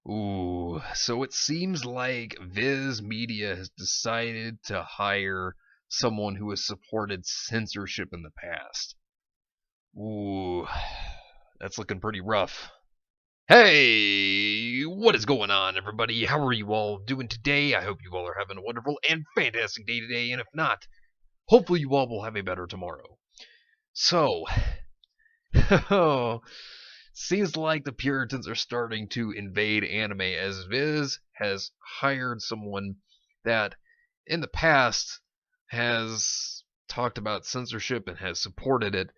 Ooh, so it seems like Viz Media has decided to hire someone who has supported censorship in the past. Ooh, that's looking pretty rough. Hey, what is going on, everybody? How are you all doing today? I hope you all are having a wonderful and fantastic day today, and if not, hopefully you all will have a better tomorrow. So, seems like the Puritans are starting to invade anime as Viz has hired someone that in the past has talked about censorship and has supported it.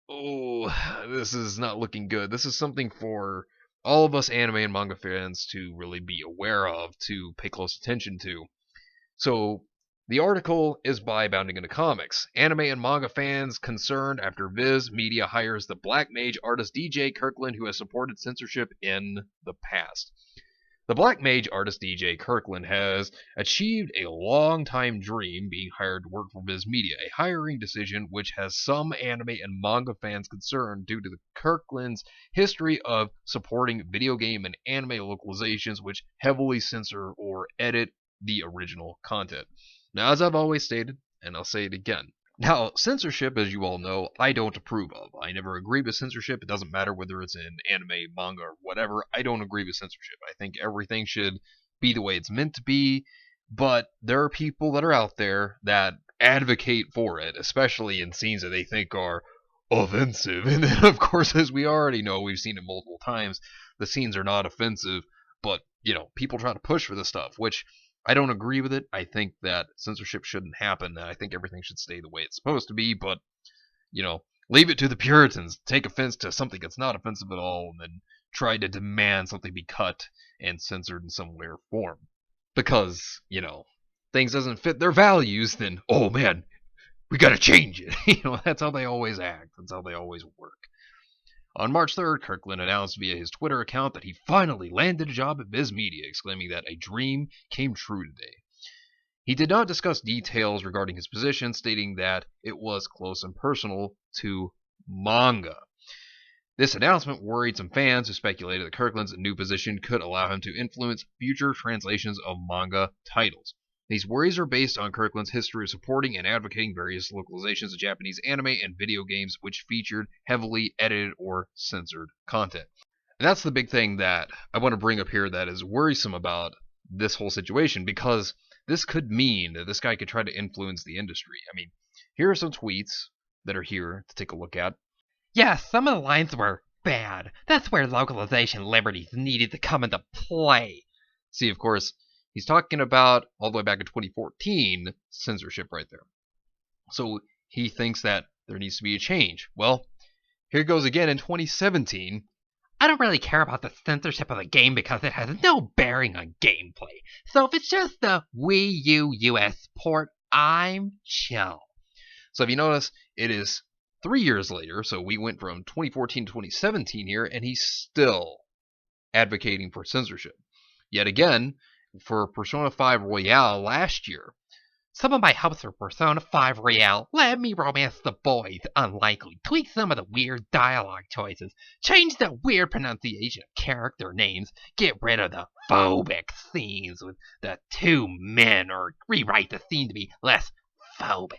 Oh, this is not looking good. This is something for all of us anime and manga fans to really be aware of, to pay close attention to. So, the article is by Bounding into Comics. Anime and manga fans concerned after Viz Media hires the black mage artist DJ Kirkland, who has supported censorship in the past. The black mage artist DJ Kirkland has achieved a long-time dream, being hired to work for Viz Media, a hiring decision which has some anime and manga fans concerned due to the Kirkland's history of supporting video game and anime localizations which heavily censor or edit the original content. Now, as I've always stated, and I'll say it again, now, censorship, as you all know, I don't approve of. I never agree with censorship. It doesn't matter whether it's in anime, manga, or whatever. I don't agree with censorship. I think everything should be the way it's meant to be, but there are people that are out there that advocate for it, especially in scenes that they think are offensive. And then, of course, as we already know, we've seen it multiple times, the scenes are not offensive, but, people try to push for this stuff, which I don't agree with it. I think that censorship shouldn't happen. I think everything should stay the way it's supposed to be, but, leave it to the Puritans to take offense to something that's not offensive at all and then try to demand something be cut and censored in some way or form. Because, things doesn't fit their values, then, oh man, we gotta change it. That's how they always act. That's how they always work. On March 3rd, Kirkland announced via his Twitter account that he finally landed a job at Viz Media, exclaiming that a dream came true today. He did not discuss details regarding his position, stating that it was close and personal to manga. This announcement worried some fans who speculated that Kirkland's new position could allow him to influence future translations of manga titles. These worries are based on Kirkland's history of supporting and advocating various localizations of Japanese anime and video games which featured heavily edited or censored content. And that's the big thing that I want to bring up here that is worrisome about this whole situation, because this could mean that this guy could try to influence the industry. I mean, here are some tweets that are here to take a look at. Yeah, some of the lines were bad. That's where localization liberties needed to come into play. See, of course, he's talking about all the way back in 2014 censorship right there. So he thinks that there needs to be a change. Well, here goes again in 2017. I don't really care about the censorship of the game because it has no bearing on gameplay. So if it's just the Wii U US port, I'm chill. So if you notice, it is 3 years later, so we went from 2014 to 2017 here, and he's still advocating for censorship. Yet again, for Persona 5 Royale last year, some of my hopes for Persona 5 Royale: let me romance the boys, unlikely, tweak some of the weird dialogue choices, change the weird pronunciation of character names, get rid of the phobic scenes with the two men, or rewrite the scene to be less phobic.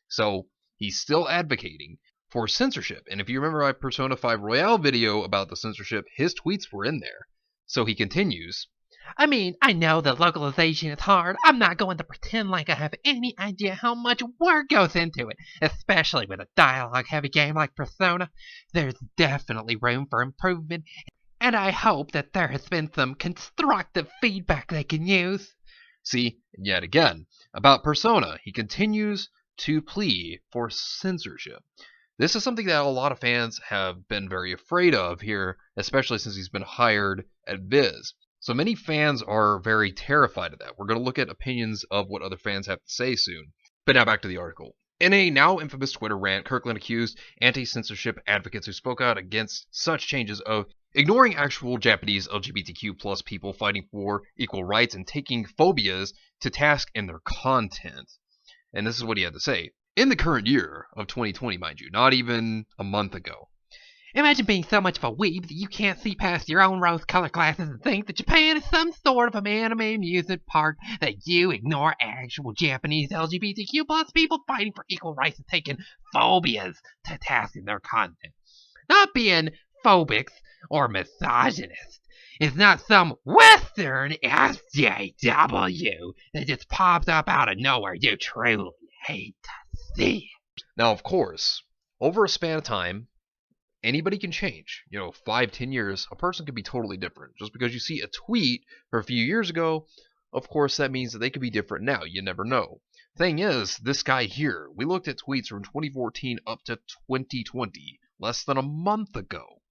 So he's still advocating for censorship. And if you remember my Persona 5 Royale video about the censorship, his tweets were in there. So he continues, I mean, I know that localization is hard. I'm not going to pretend like I have any idea how much work goes into it, especially with a dialogue-heavy game like Persona. There's definitely room for improvement, and I hope that there has been some constructive feedback they can use. See, yet again, about Persona, he continues to plead for censorship. This is something that a lot of fans have been very afraid of here, especially since he's been hired at Viz. So many fans are very terrified of that. We're going to look at opinions of what other fans have to say soon. But now back to the article. In a now infamous Twitter rant, Kirkland accused anti-censorship advocates who spoke out against such changes of ignoring actual Japanese LGBTQ plus people fighting for equal rights and taking phobias to task in their content. And this is what he had to say. In the current year of 2020, mind you, not even a month ago, Imagine being so much of a weeb that you can't see past your own rose-colored glasses and think that Japan is some sort of an anime amusement park, that you ignore actual Japanese LGBTQ plus people fighting for equal rights and taking phobias to task in their content. Not being phobics or misogynist is not some Western SJW that just pops up out of nowhere. You truly hate to see it. Now, of course, over a span of time, anybody can change. 5, 10 years, a person could be totally different. Just because you see a tweet from a few years ago, of course, that means that they could be different now. You never know. Thing is, this guy here, we looked at tweets from 2014 up to 2020, less than a month ago,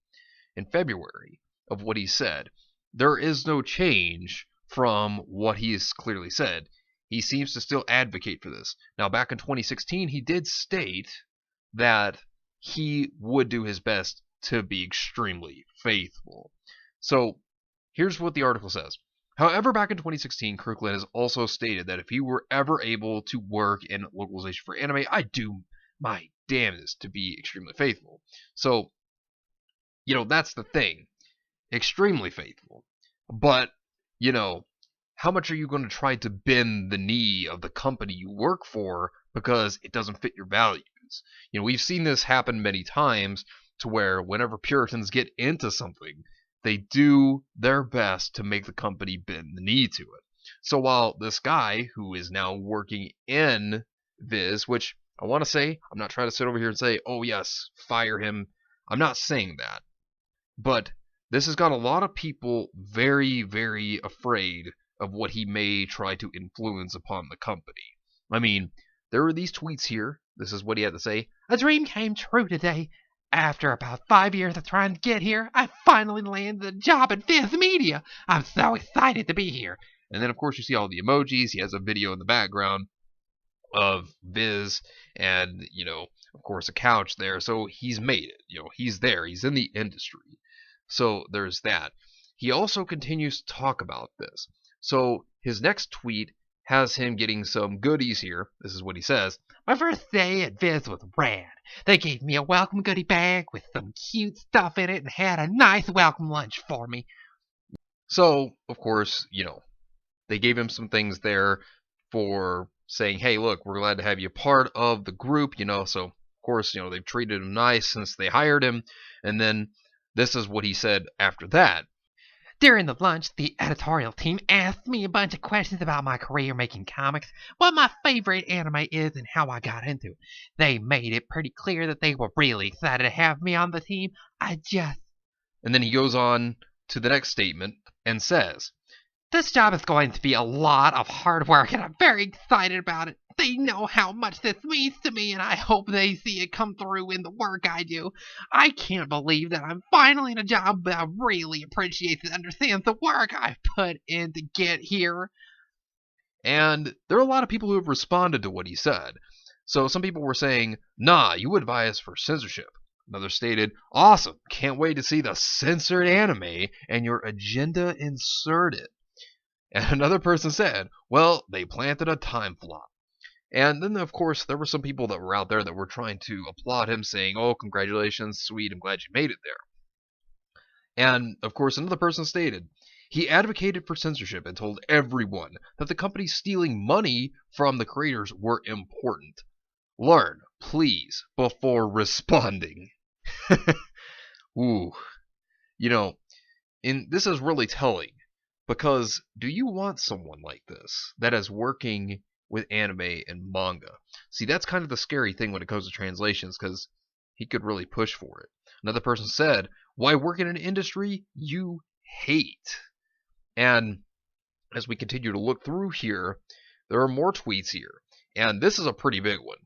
in February, of what he said. There is no change from what he has clearly said. He seems to still advocate for this. Now, back in 2016, he did state that he would do his best to be extremely faithful. So, here's what the article says. However, back in 2016, Kirkland has also stated that if he were ever able to work in localization for anime, I'd do my damnedest to be extremely faithful. So, that's the thing. Extremely faithful. But, how much are you going to try to bend the knee of the company you work for because it doesn't fit your values? We've seen this happen many times to where whenever Puritans get into something, they do their best to make the company bend the knee to it. So while this guy who is now working in Viz, which I want to say, I'm not trying to sit over here and say, oh yes, fire him. I'm not saying that. But this has got a lot of people very, very afraid of what he may try to influence upon the company. I mean, there are these tweets here. This is what he had to say. A dream came true today. After about 5 years of trying to get here, I finally landed a job at Viz Media. I'm so excited to be here. And then, of course, you see all the emojis. He has a video in the background of Viz and, of course, a couch there. So he's made it. He's there. He's in the industry. So there's that. He also continues to talk about this. So his next tweet has him getting some goodies here. This is what he says. My first day at Viz was rad. They gave me a welcome goodie bag with some cute stuff in it and had a nice welcome lunch for me. So, of course, they gave him some things there for saying, hey, look, we're glad to have you part of the group, So, of course, they've treated him nice since they hired him. And then this is what he said after that. During the lunch, the editorial team asked me a bunch of questions about my career making comics, what my favorite anime is, and how I got into it. They made it pretty clear that they were really excited to have me on the team. And then he goes on to the next statement and says, this job is going to be a lot of hard work, and I'm very excited about it. They know how much this means to me, and I hope they see it come through in the work I do. I can't believe that I'm finally in a job that really appreciates and understands the work I've put in to get here. And there are a lot of people who have responded to what he said. So some people were saying, nah, you advise for censorship. Another stated, awesome, can't wait to see the censored anime and your agenda inserted. And another person said, well, they planted a time flop. And then, of course, there were some people that were out there that were trying to applaud him, saying, oh, congratulations, sweet, I'm glad you made it there. And, of course, another person stated, he advocated for censorship and told everyone that the companies stealing money from the creators were important. Learn, please, before responding. Ooh. This is really telling, because do you want someone like this that is working with anime and manga? See, that's kind of the scary thing when it comes to translations, because he could really push for it. Another person said, why work in an industry you hate? And as we continue to look through here, there are more tweets here. And this is a pretty big one.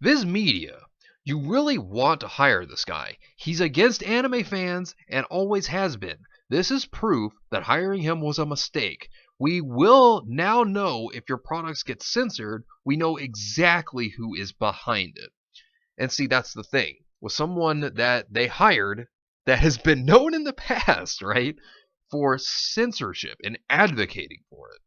Viz Media, you really want to hire this guy. He's against anime fans and always has been. This is proof that hiring him was a mistake. We will now know if your products get censored. We know exactly who is behind it. And see, that's the thing. With someone that they hired that has been known in the past, right, for censorship and advocating for it.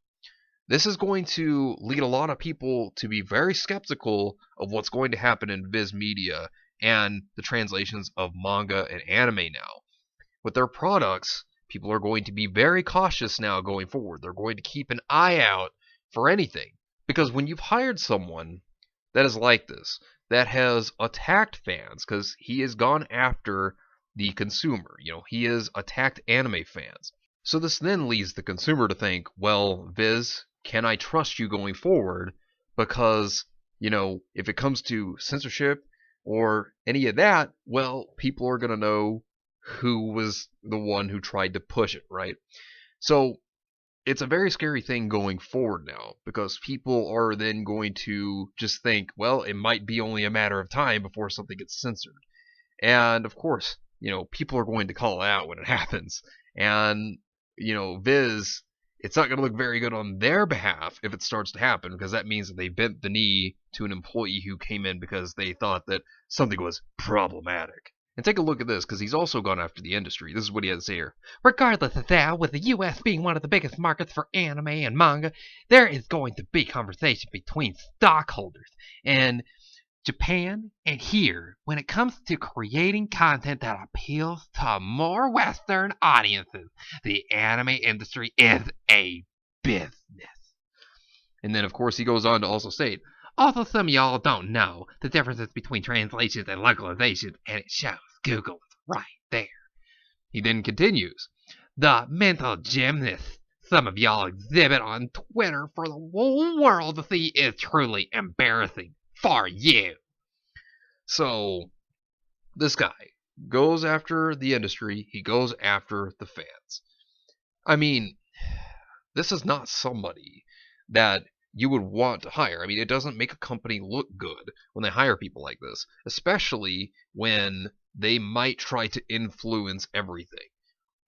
This is going to lead a lot of people to be very skeptical of what's going to happen in Viz Media and the translations of manga and anime now. With their products, people are going to be very cautious now going forward. They're going to keep an eye out for anything. Because when you've hired someone that is like this, that has attacked fans, because he has gone after the consumer, he has attacked anime fans. So this then leads the consumer to think, well, Viz, can I trust you going forward? Because, if it comes to censorship or any of that, well, people are going to know who was the one who tried to push it, right? So it's a very scary thing going forward now, because people are then going to just think, well, it might be only a matter of time before something gets censored. And of course, people are going to call it out when it happens. And, Viz, it's not going to look very good on their behalf if it starts to happen, because that means that they bent the knee to an employee who came in because they thought that something was problematic. And take a look at this, because he's also gone after the industry. This is what he has to say here. Regardless of that, with the US being one of the biggest markets for anime and manga, there is going to be conversation between stockholders in Japan and here when it comes to creating content that appeals to more Western audiences. The anime industry is a business. And then, of course, he goes on to also state, also, some of y'all don't know the differences between translations and localizations, and it shows. Google is right there. He then continues, the mental gymnast some of y'all exhibit on Twitter for the whole world to see is truly embarrassing for you. So, this guy goes after the industry, he goes after the fans. I mean, this is not somebody that you would want to hire. I mean, it doesn't make a company look good when they hire people like this, especially when they might try to influence everything.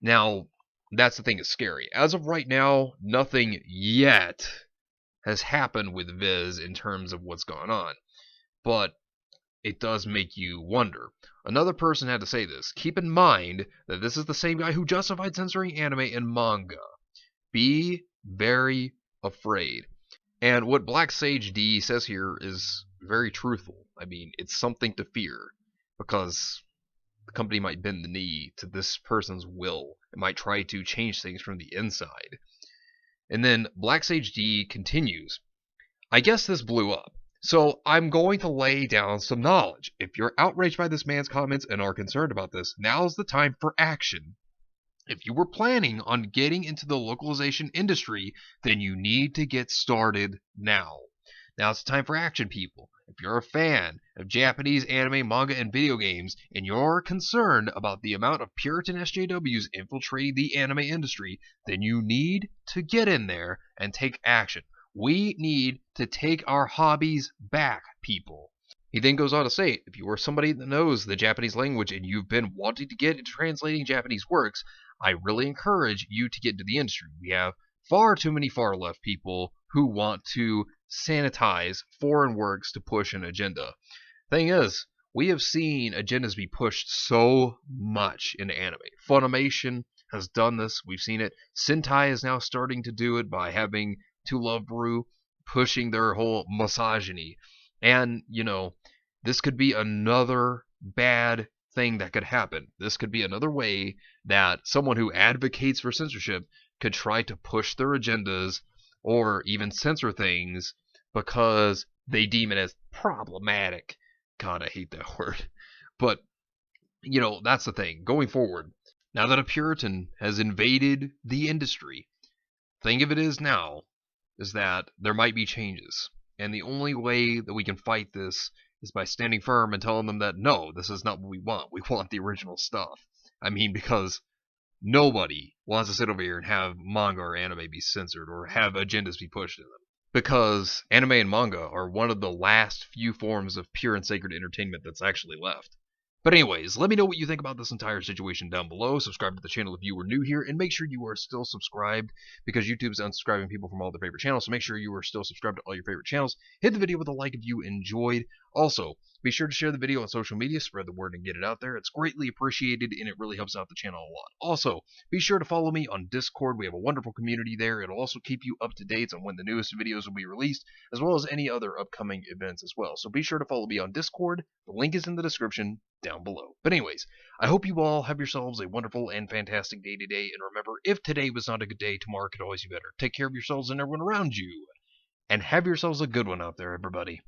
Now, that's the thing that's scary. As of right now, nothing yet has happened with Viz in terms of what's gone on. But it does make you wonder. Another person had to say this. Keep in mind that this is the same guy who justified censoring anime and manga. Be very afraid. And what Black Sage D says here is very truthful. I mean, it's something to fear, because the company might bend the knee to this person's will. It might try to change things from the inside. And then Black Sage D continues, I guess this blew up, so I'm going to lay down some knowledge. If you're outraged by this man's comments and are concerned about this, now's the time for action. If you were planning on getting into the localization industry, then you need to get started now. Now's the time for action, people. If you're a fan of Japanese anime, manga, and video games, and you're concerned about the amount of Puritan SJWs infiltrating the anime industry, then you need to get in there and take action. We need to take our hobbies back, people. He then goes on to say, if you are somebody that knows the Japanese language and you've been wanting to get into translating Japanese works, I really encourage you to get into the industry. We have far too many far left people who want to sanitize foreign works to push an agenda. Thing is, we have seen agendas be pushed so much in anime. Funimation has done this. We've seen it. Sentai is now starting to do it by having To Love Brew pushing their whole misogyny. And, this could be another bad thing that could happen. This could be another way that someone who advocates for censorship could try to push their agendas or even censor things because they deem it as problematic. God, I hate that word. But, that's the thing. Going forward, now that a Puritan has invaded the industry, thing of it is now is that there might be changes. And the only way that we can fight this is by standing firm and telling them that, no, this is not what we want. We want the original stuff. I mean, because nobody wants to sit over here and have manga or anime be censored or have agendas be pushed to them. Because anime and manga are one of the last few forms of pure and sacred entertainment that's actually left. But anyways, let me know what you think about this entire situation down below. Subscribe to the channel if you are new here, and make sure you are still subscribed, because YouTube's unsubscribing people from all their favorite channels, so make sure you are still subscribed to all your favorite channels. Hit the video with a like if you enjoyed. Also, be sure to share the video on social media, spread the word, and get it out there. It's greatly appreciated, and it really helps out the channel a lot. Also, be sure to follow me on Discord. We have a wonderful community there. It'll also keep you up to date on when the newest videos will be released, as well as any other upcoming events as well. So be sure to follow me on Discord. The link is in the description down below. But anyways, I hope you all have yourselves a wonderful and fantastic day today. And remember, if today was not a good day, tomorrow could always be better. Take care of yourselves and everyone around you. And have yourselves a good one out there, everybody.